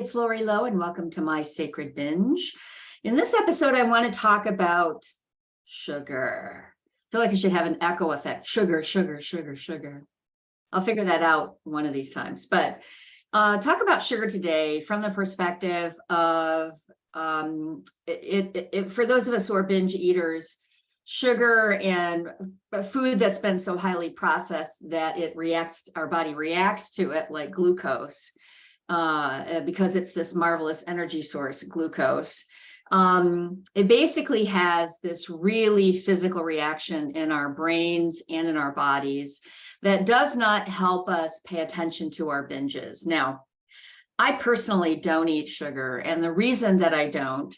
It's Lori Lowe, and welcome to My Sacred Binge. In this episode, I want to talk about sugar. I feel like I should have an echo effect. Sugar, sugar, sugar, sugar. I'll figure that out one of these times. But talk about sugar today from the perspective of for those of us who are binge eaters, sugar and food that's been so highly processed that our body reacts to it like glucose. Because it's this marvelous energy source, glucose. It basically has this really physical reaction in our brains and in our bodies that does not help us pay attention to our binges. Now, I personally don't eat sugar, and the reason that I don't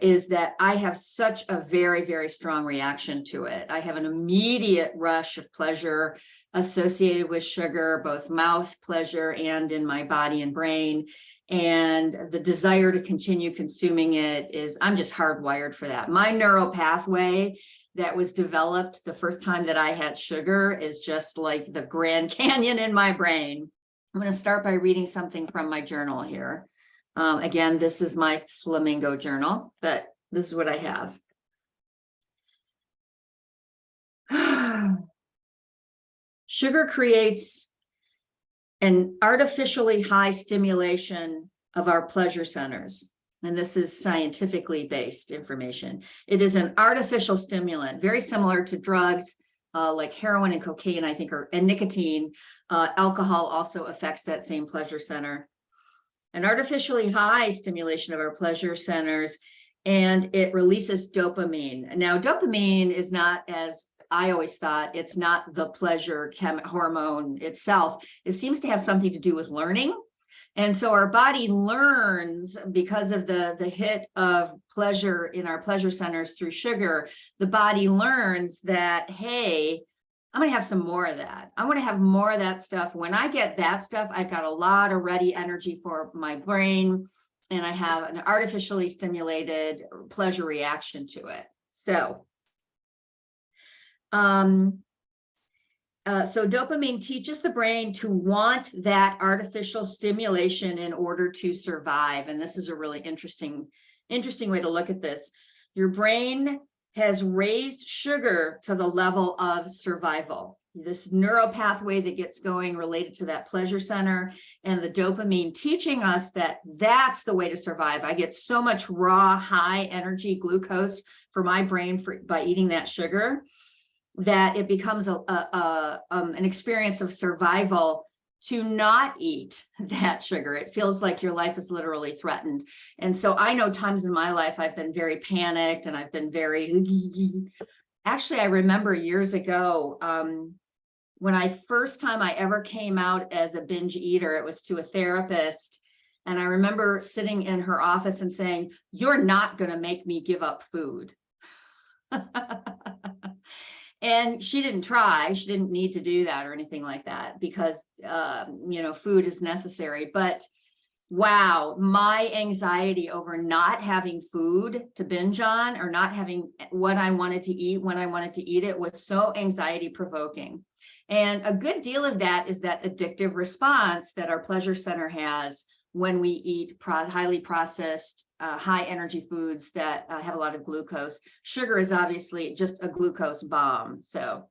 is that I have such a very, very strong reaction to it. I have an immediate rush of pleasure associated with sugar, both mouth pleasure and in my body and brain. And the desire to continue consuming it I'm just hardwired for that. My neural pathway that was developed the first time that I had sugar is just like the Grand Canyon in my brain. I'm going to start by reading something from my journal here. Again, this is my flamingo journal, but this is what I have. Sugar creates an artificially high stimulation of our pleasure centers. And this is scientifically based information. It is an artificial stimulant, very similar to drugs like heroin and cocaine, I think, and nicotine. Alcohol also affects that same pleasure center. An artificially high stimulation of our pleasure centers, and it releases dopamine. Now, dopamine is not, as I always thought, it's not the pleasure hormone itself. It seems to have something to do with learning. And so our body learns, because of the hit of pleasure in our pleasure centers through sugar, the body learns that, hey, I'm going to have some more of that. I want to have more of that stuff. When I get that stuff, I've got a lot of ready energy for my brain, and I have an artificially stimulated pleasure reaction to it. So dopamine teaches the brain to want that artificial stimulation in order to survive. And this is a really interesting way to look at this. Your brain has raised sugar to the level of survival. This neural pathway that gets going related to that pleasure center, and the dopamine teaching us that that's the way to survive. I get so much raw, high energy glucose for my brain by eating that sugar, that it becomes an experience of survival to not eat that sugar. It feels like your life is literally threatened. And so I know times in my life I've been very panicked, and I've been actually, I remember years ago, when first time I ever came out as a binge eater, it was to a therapist. And I remember sitting in her office and saying, "You're not going to make me give up food." And she didn't try. She didn't need to do that or anything like that, because, food is necessary. But wow, my anxiety over not having food to binge on, or not having what I wanted to eat when I wanted to eat it, was so anxiety provoking. And a good deal of that is that addictive response that our pleasure center has when we eat highly processed, high energy foods that have a lot of glucose. Sugar is obviously just a glucose bomb. So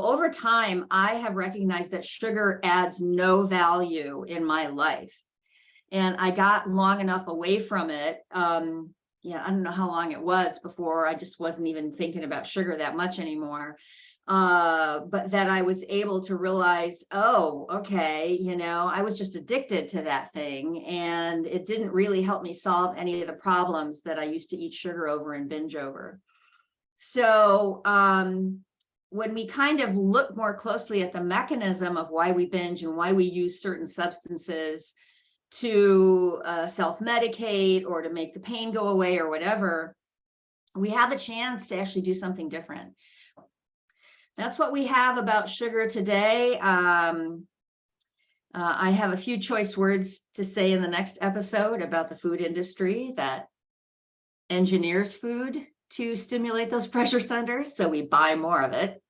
over time, I have recognized that sugar adds no value in my life. And I got long enough away from it. I don't know how long it was before I just wasn't even thinking about sugar that much anymore. But that I was able to realize, oh, okay, I was just addicted to that thing, and it didn't really help me solve any of the problems that I used to eat sugar over and binge over. So when we kind of look more closely at the mechanism of why we binge and why we use certain substances to self-medicate or to make the pain go away or whatever, we have a chance to actually do something different. That's what we have about sugar today. I have a few choice words to say in the next episode about the food industry that engineers food to stimulate those pressure centers, so we buy more of it,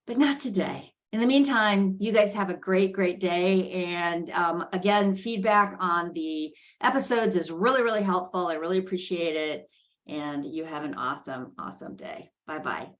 but not today. In the meantime, you guys have a great, great day. And again, feedback on the episodes is really, really helpful. I really appreciate it. And you have an awesome, awesome day. Bye-bye.